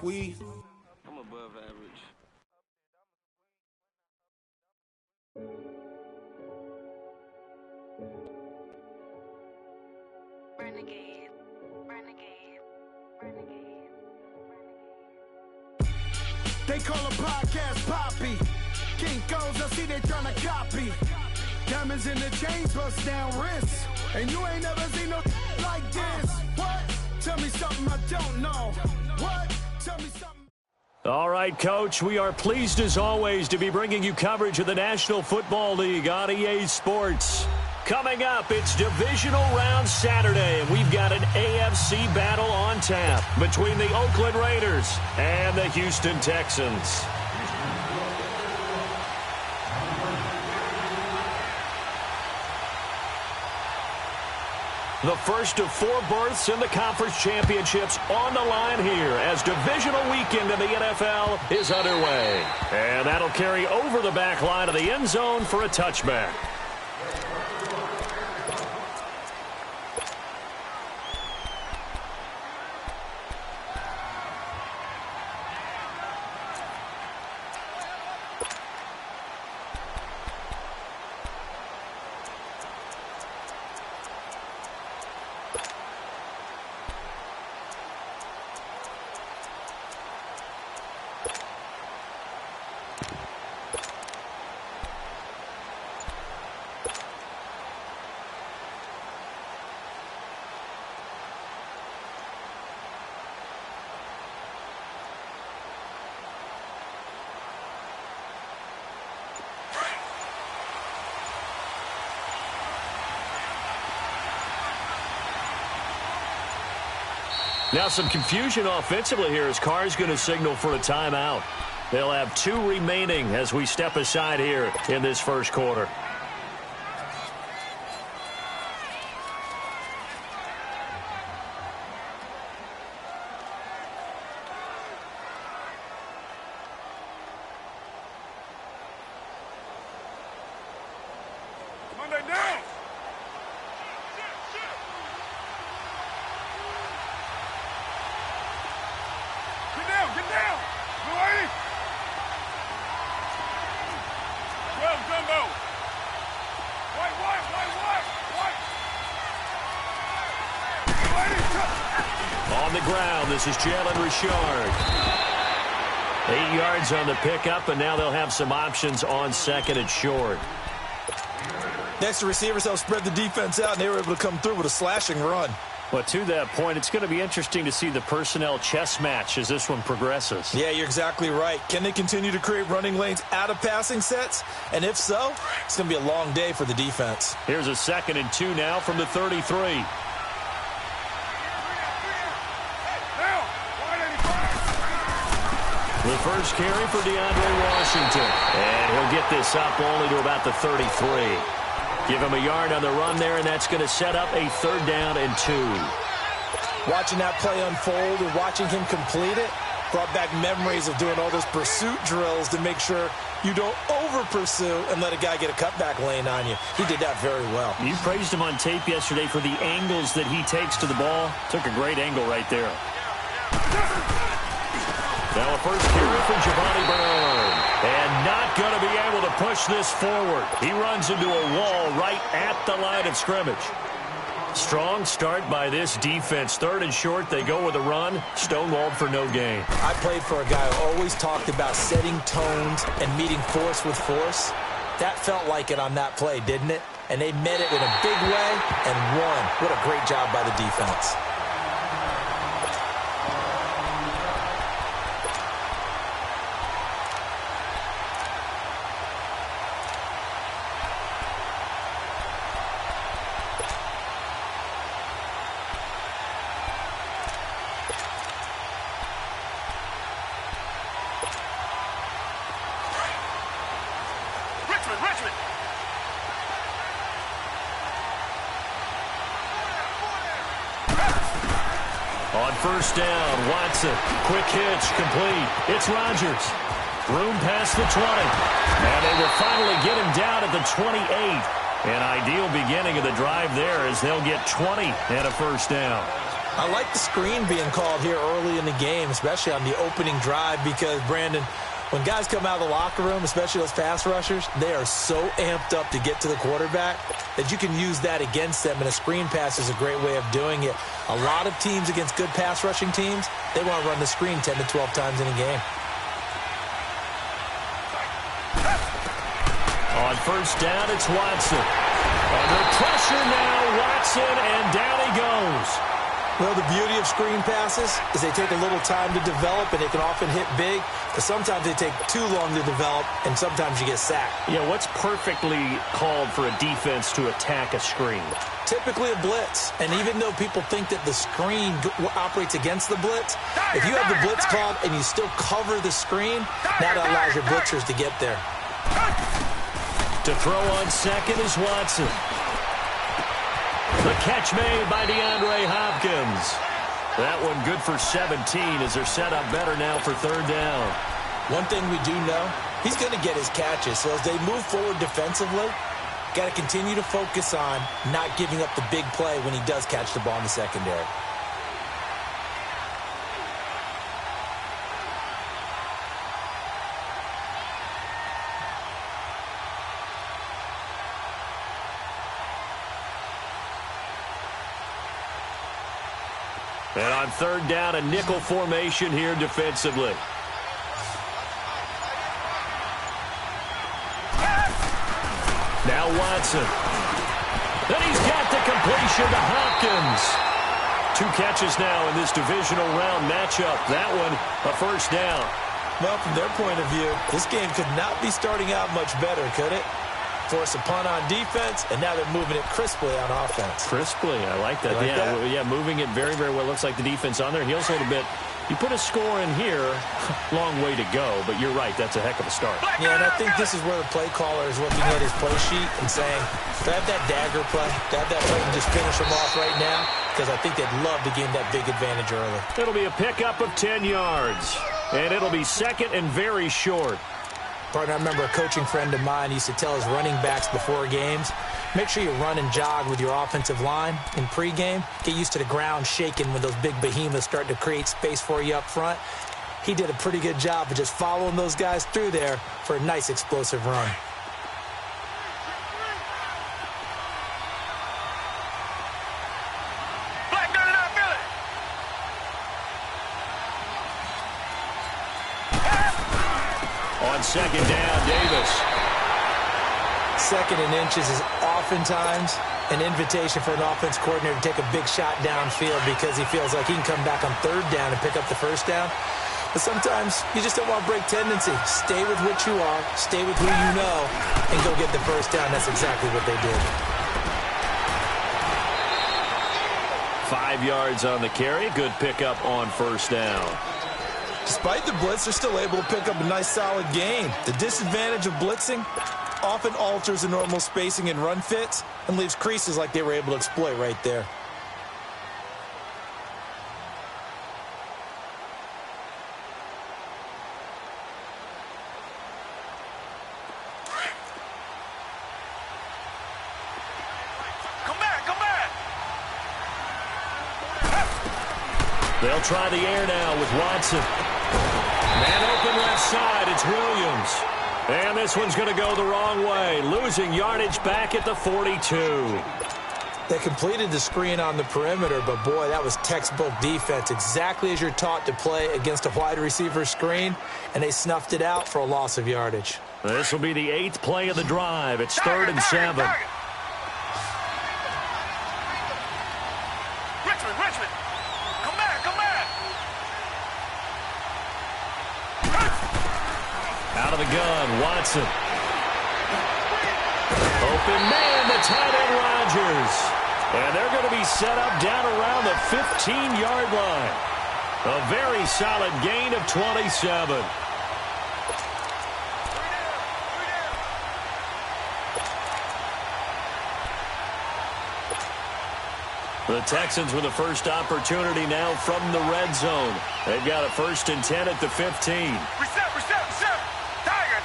squeeze. I'm above average. Renegade, renegade, renegade, renegade. They call a podcast Poppy. Kinkos, I see they tryna copy. Diamonds in the chains, bust down wrists. And you ain't never seen no like this. What? Tell me something I don't know. What? Tell me something. All right, Coach, we are pleased as always to be bringing you coverage of the National Football League on EA Sports. Coming up, it's Divisional Round Saturday, and we've got an AFC battle on tap between the Oakland Raiders and the Houston Texans. The first of 4 berths in the conference championships on the line here as divisional weekend in the NFL is underway. And that'll carry over the back line of the end zone for a touchback. Now some confusion offensively here as Carr's going to signal for a timeout. They'll have 2 remaining as we step aside here in this first quarter. On the ground, this is Jalen Richard. 8 yards on the pickup, and now they'll have some options on second and short. Next to receivers, they'll spread the defense out, and they were able to come through with a slashing run. Well, to that point, it's going to be interesting to see the personnel chess match as this one progresses. Yeah, you're exactly right. Can they continue to create running lanes out of passing sets? And if so, it's going to be a long day for the defense. Here's a 2nd and 2 now from the 33. The first carry for DeAndre Washington. And he'll get this up only to about the 33. Give him a yard on the run there, and that's going to set up a 3rd down and 2. Watching that play unfold and watching him complete it brought back memories of doing all those pursuit drills to make sure you don't over-pursue and let a guy get a cutback lane on you. He did that very well. You praised him on tape yesterday for the angles that he takes to the ball. Took a great angle right there. Now a first carry for Giovanni Bernard. And not going to be able to push this forward. He runs into a wall right at the line of scrimmage. Strong start by this defense. 3rd and short, they go with a run. Stonewalled for no gain. I played for a guy who always talked about setting tones and meeting force with force. That felt like it on that play, didn't it? And they met it in a big way and won. What a great job by the defense. On first down, Watson, quick hitch, complete. It's Rodgers. Room past the 20. And they will finally get him down at the 28. An ideal beginning of the drive there as they'll get 20 and a first down. I like the screen being called here early in the game, especially on the opening drive, because, Brandon, when guys come out of the locker room, especially those pass rushers, they are so amped up to get to the quarterback that you can use that against them, and a screen pass is a great way of doing it. A lot of teams against good pass rushing teams, they want to run the screen 10 to 12 times in a game. On first down, it's Watson. Under pressure now, Watson, and down he goes. Well, the beauty of screen passes is they take a little time to develop, and they can often hit big, but sometimes they take too long to develop, and sometimes you get sacked. Yeah, what's perfectly called for a defense to attack a screen? Typically a blitz, and even though people think that the screen operates against the blitz, if you have the blitz called and you still cover the screen, that allows your blitzers to get there. To throw on second is Watson. The catch made by DeAndre Hopkins. That one good for 17 as they're set up better now for third down. One thing we do know, he's going to get his catches. So as they move forward defensively, got to continue to focus on not giving up the big play when he does catch the ball in the secondary. And on third down, a nickel formation here defensively. Now Watson. And he's got the completion to Hopkins. 2 catches now in this divisional round matchup. That one, a first down. Well, from their point of view, this game could not be starting out much better, could it? Force a punt on defense, and now they're moving it crisply on offense. Crisply, I like that. Yeah, moving it very, very well. Looks like the defense on their heels a little bit. You put a score in here, long way to go, but you're right, that's a heck of a start. Yeah, and I think this is where the play caller is looking at his play sheet and saying, do I have that dagger play? Do I have that play and just finish them off right now? Because I think they'd love to gain that big advantage early. It'll be a pickup of 10 yards, and it'll be second and very short. Partner, I remember a coaching friend of mine used to tell his running backs before games, make sure you run and jog with your offensive line in pregame. Get used to the ground shaking when those big behemoths start to create space for you up front. He did a pretty good job of just following those guys through there for a nice explosive run. On second down, Davis. Second and inches is oftentimes an invitation for an offense coordinator to take a big shot downfield because he feels like he can come back on third down and pick up the first down. But sometimes you just don't want to break tendency. Stay with what you are, stay with who you know, and go get the first down. That's exactly what they did. 5 yards on the carry. Good pickup on first down. Despite the blitz, they're still able to pick up a nice solid gain. The disadvantage of blitzing often alters the normal spacing and run fits and leaves creases like they were able to exploit right there. They'll try the air now with Watson. Man open left side, it's Williams. And this one's going to go the wrong way, losing yardage back at the 42. They completed the screen on the perimeter, but boy, that was textbook defense, exactly as you're taught to play against a wide receiver screen, and they snuffed it out for a loss of yardage. This will be the 8th play of the drive. It's 3rd and 7. Richmond, come back. Out of the gun, Watson. Open man, the tight end Rodgers. And they're going to be set up down around the 15-yard line. A very solid gain of 27. The Texans with the first opportunity now from the red zone. They've got a 1st and 10 at the 15. Reset. Tiger.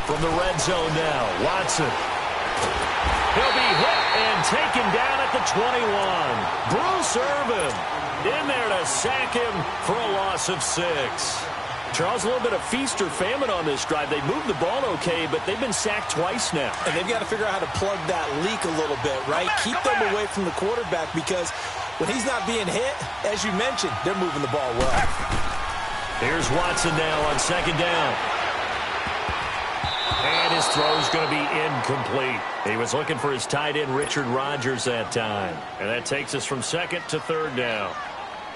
From from the red zone now. Watson. He'll be hit and taken down at the 21. Bruce Irvin in there to sack him for a loss of 6. Charles, a little bit of feast or famine on this drive. They moved the ball okay, but they've been sacked twice now. And they've got to figure out how to plug that leak a little bit, right? Keep them away from the quarterback because when he's not being hit, as you mentioned, they're moving the ball well. Here's Watson now on second down. And his throw is going to be incomplete. He was looking for his tight end, Richard Rodgers, that time. And that takes us from second to third down.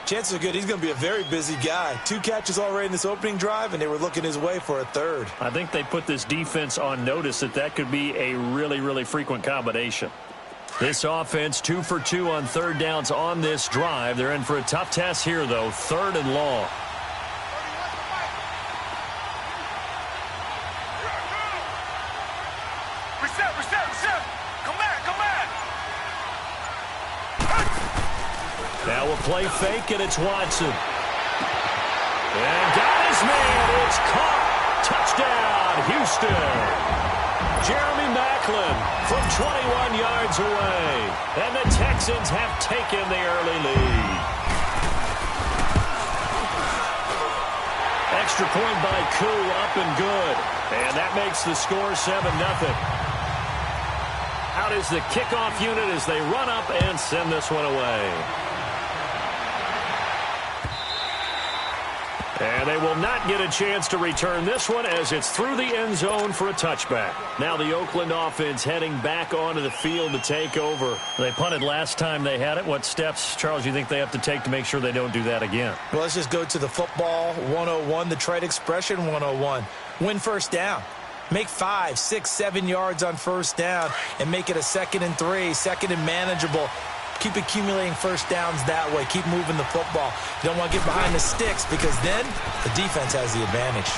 Chances are good he's going to be a very busy guy. 2 catches already in this opening drive, and they were looking his way for a third. I think they put this defense on notice that could be a really, really frequent combination. This offense 2 for 2 on third downs on this drive. They're in for a tough test here, though. 3rd and long. Reset. Come back. Now we'll play fake, and it's Watson. And got his man. It's caught. Touchdown, Houston. Jeremy Maclin from 21 yards away. And the Texans have taken the early lead. Extra point by Koo, up and good. And that makes the score 7-0. Out is the kickoff unit as they run up and send this one away. And they will not get a chance to return this one as it's through the end zone for a touchback. Now the Oakland offense heading back onto the field to take over. They punted last time they had it. What steps, Charles, you think they have to take to make sure they don't do that again? Well, let's just go to the football 101, the trade expression 101. Win first down. Make 5, 6, 7 yards on first down and make it a 2nd and 3, 2nd and manageable. Keep accumulating first downs that way. Keep moving the football. You don't want to get behind the sticks because then the defense has the advantage.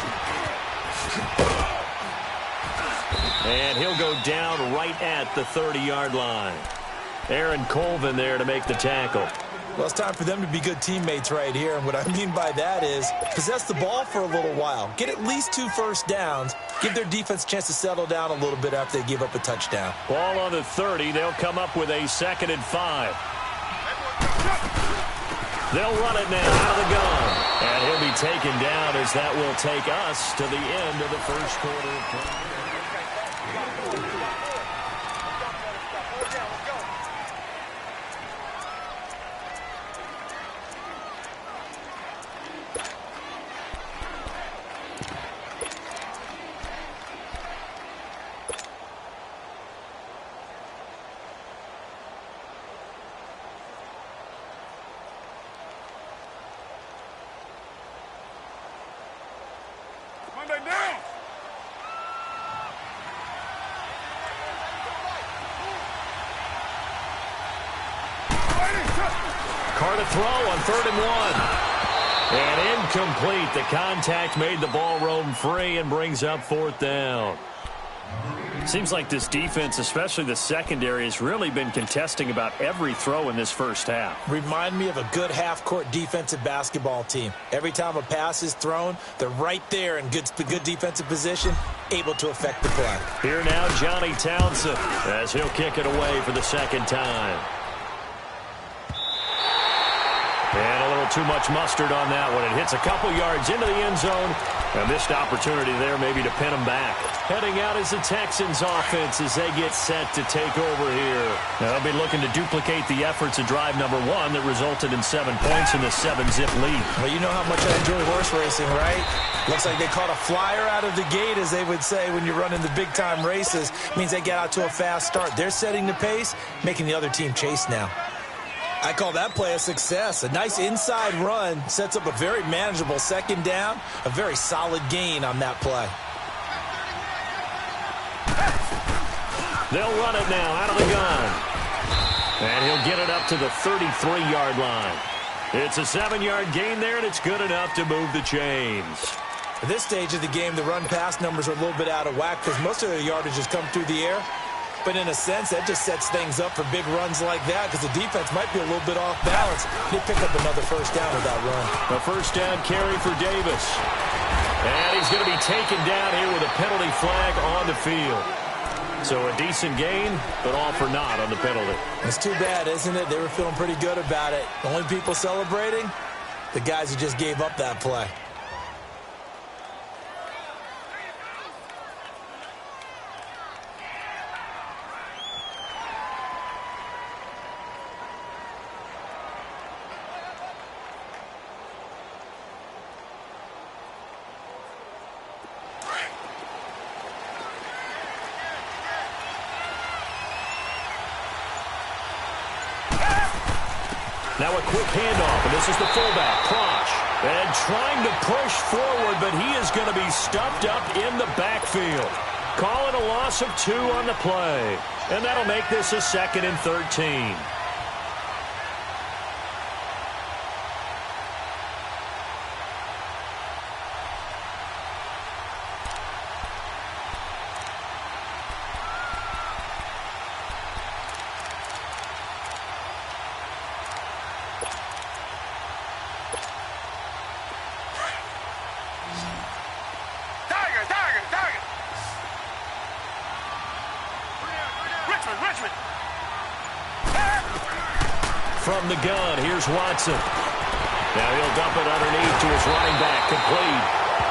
And he'll go down right at the 30-yard line. Aaron Colvin there to make the tackle. Well, it's time for them to be good teammates right here. And what I mean by that is possess the ball for a little while. Get at least 2 first downs. Give their defense a chance to settle down a little bit after they give up a touchdown. Ball on the 30. They'll come up with a 2nd and 5. They'll run it now out of the gun. And he'll be taken down as that will take us to the end of the first quarter. Carter throw on 3rd and 1. And incomplete. The contact made the ball roam free and brings up 4th down. Seems like this defense, especially the secondary, has really been contesting about every throw in this first half. Remind me of a good half-court defensive basketball team. Every time a pass is thrown, they're right there in good defensive position, able to affect the play. Here now, Johnny Townsend, as he'll kick it away for the 2nd time. And a little too much mustard on that one. It hits a couple yards into the end zone. A missed opportunity there maybe to pin them back. Heading out is the Texans offense as they get set to take over here. Now, they'll be looking to duplicate the efforts of drive number 1 that resulted in 7 points in the 7-zip lead. Well, you know how much I enjoy horse racing, right? Looks like they caught a flyer out of the gate, as they would say when you're running the big-time races. Means they get out to a fast start. They're setting the pace, making the other team chase now. I call that play a success. A nice inside run sets up a very manageable 2nd down, a very solid gain on that play. They'll run it now out of the gun. And he'll get it up to the 33-yard line. It's a 7-yard gain there, and it's good enough to move the chains. At this stage of the game, the run-pass numbers are a little bit out of whack because most of their yardage has come through the air. But in a sense, that just sets things up for big runs like that because the defense might be a little bit off balance. They pick up another first down with that run. A first down carry for Davis. And he's going to be taken down here with a penalty flag on the field. So a decent gain, but all for naught on the penalty. It's too bad, isn't it? They were feeling pretty good about it. The only people celebrating, the guys who just gave up that play. Now a quick handoff, and this is the fullback, Prosh. And trying to push forward, but he is going to be stuffed up in the backfield. Calling a loss of 2 on the play. And that'll make this a 2nd and 13. From the gun, here's Watson. Now he'll dump it underneath to his running back, complete.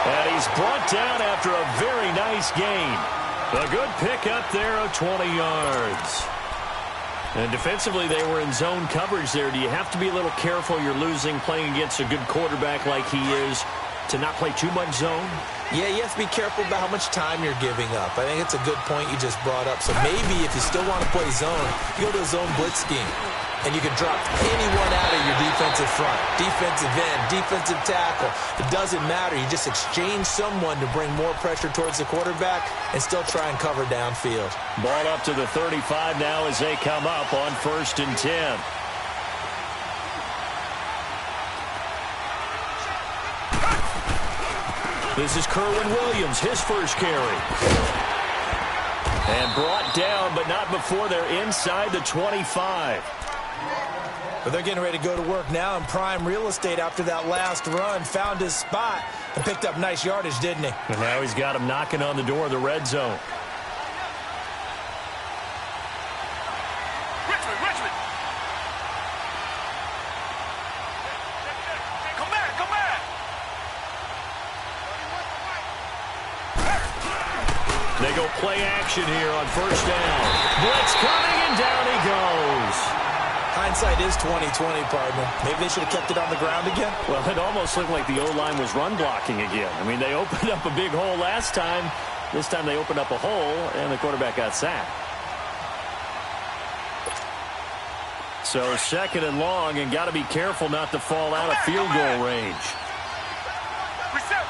And he's brought down after a very nice gain. A good pickup there of 20 yards. And defensively, they were in zone coverage there. Do you have to be a little careful? You're losing, playing against a good quarterback like he is, to not play too much zone? Yeah, you have to be careful about how much time you're giving up. I think it's a good point you just brought up. So maybe if you still want to play zone, you go to a zone blitz scheme. And you can drop anyone out of your defensive front, defensive end, defensive tackle. It doesn't matter. You just exchange someone to bring more pressure towards the quarterback and still try and cover downfield. Ball up to the 35 now as they come up on 1st and 10. This is Kerwin Williams, his first carry. And brought down, but not before they're inside the 25. But they're getting ready to go to work now in prime real estate after that last run. Found his spot and picked up nice yardage, didn't he? And now he's got him knocking on the door of the red zone. Richmond. Come back. They go play action here on 1st down. Blitz coming, and down he goes. Hindsight is 20/20, partner. Maybe they should have kept it on the ground again. Well, it almost looked like the O-line was run blocking again. I mean, they opened up a big hole last time. This time they opened up a hole, and the quarterback got sacked. So 2nd and long, and got to be careful not to fall out of field goal range. Reset.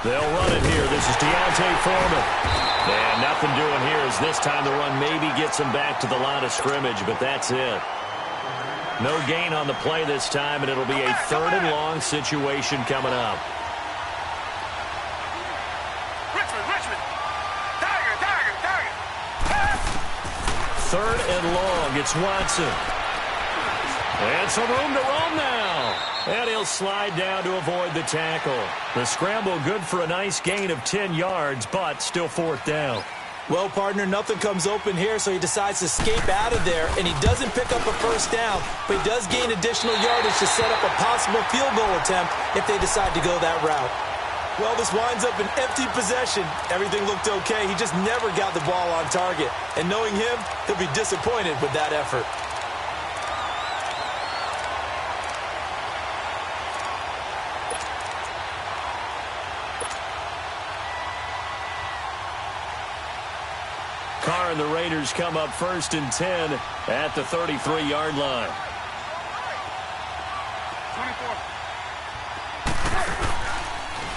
They'll run it here. This is Deontay Foreman. And nothing doing here as this time the run maybe gets him back to the line of scrimmage, but that's it. No gain on the play this time, and it'll be a 3rd and long situation coming up. Richmond. Tiger. 3rd and long. It's Watson. And some room to roam now. And he'll slide down to avoid the tackle. The scramble good for a nice gain of 10 yards, but still 4th down. Well, partner, nothing comes open here, so he decides to escape out of there, and he doesn't pick up a 1st down, but he does gain additional yardage to set up a possible field goal attempt if they decide to go that route. Well, this winds up an empty possession. Everything looked okay. He just never got the ball on target. And knowing him, he'll be disappointed with that effort. Carr and the Raiders come up 1st and 10 at the 33-yard line. 24.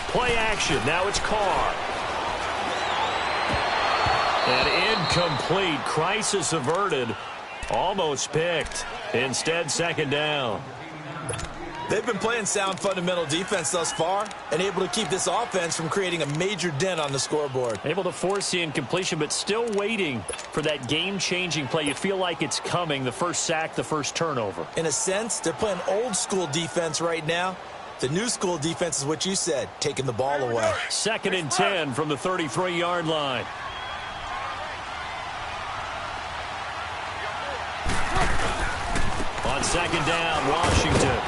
Play action. Now it's Carr. And incomplete. Crisis averted. Almost picked. Instead, 2nd down. They've been playing sound fundamental defense thus far and able to keep this offense from creating a major dent on the scoreboard. Able to force the incompletion, but still waiting for that game-changing play. You feel like it's coming, the first sack, the first turnover. In a sense, they're playing old-school defense right now, The new school defense is what you said, taking the ball away. 2nd and 10 from the 33-yard line. On 2nd down, Washington.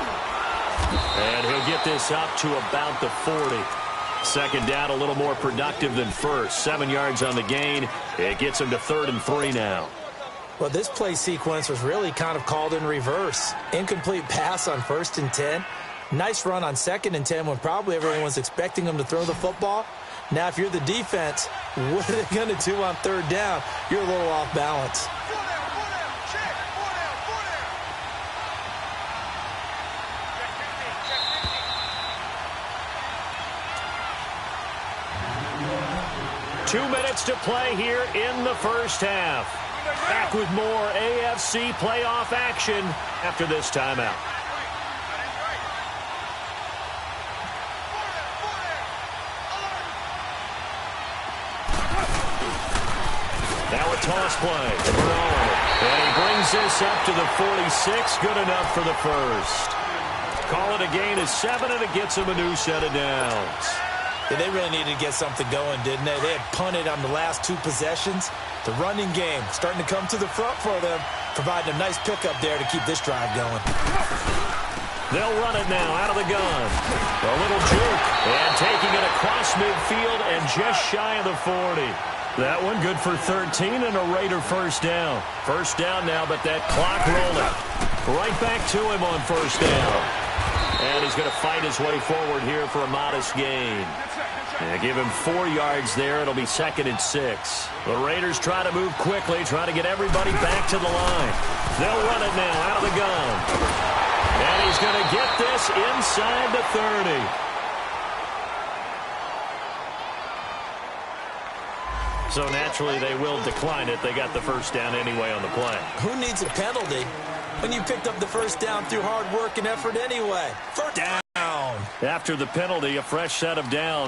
And he'll get this up to about the 40. 2nd down, a little more productive than first. 7 yards on the gain. It gets him to 3rd and 3 now. Well, this play sequence was really kind of called in reverse. Incomplete pass on 1st and 10. Nice run on 2nd and 10 when probably everyone was expecting him to throw the football. Now, if you're the defense, what are they going to do on 3rd down? You're a little off balance. 2 minutes to play here in the first half. Back with more AFC playoff action after this timeout. Now a toss play. And he brings this up to the 46. Good enough for the first. Call it a gain of 7, and it gets him a new set of downs. Yeah, they really needed to get something going, didn't they? They had punted on the last 2 possessions. The running game starting to come to the front for them, providing a nice pickup there to keep this drive going. They'll run it now out of the gun. A little juke, and taking it across midfield and just shy of the 40. That one good for 13 and a Raider first down. First down now, but that clock rolling. Right back to him on first down. And he's going to fight his way forward here for a modest gain. And give him 4 yards there. It'll be 2nd and 6. The Raiders try to move quickly, try to get everybody back to the line. They'll run it now out of the gun. And he's going to get this inside the 30. So naturally they will decline it. They got the first down anyway on the play. Who needs a penalty when you picked up the first down through hard work and effort anyway? First down. After the penalty, a fresh set of downs.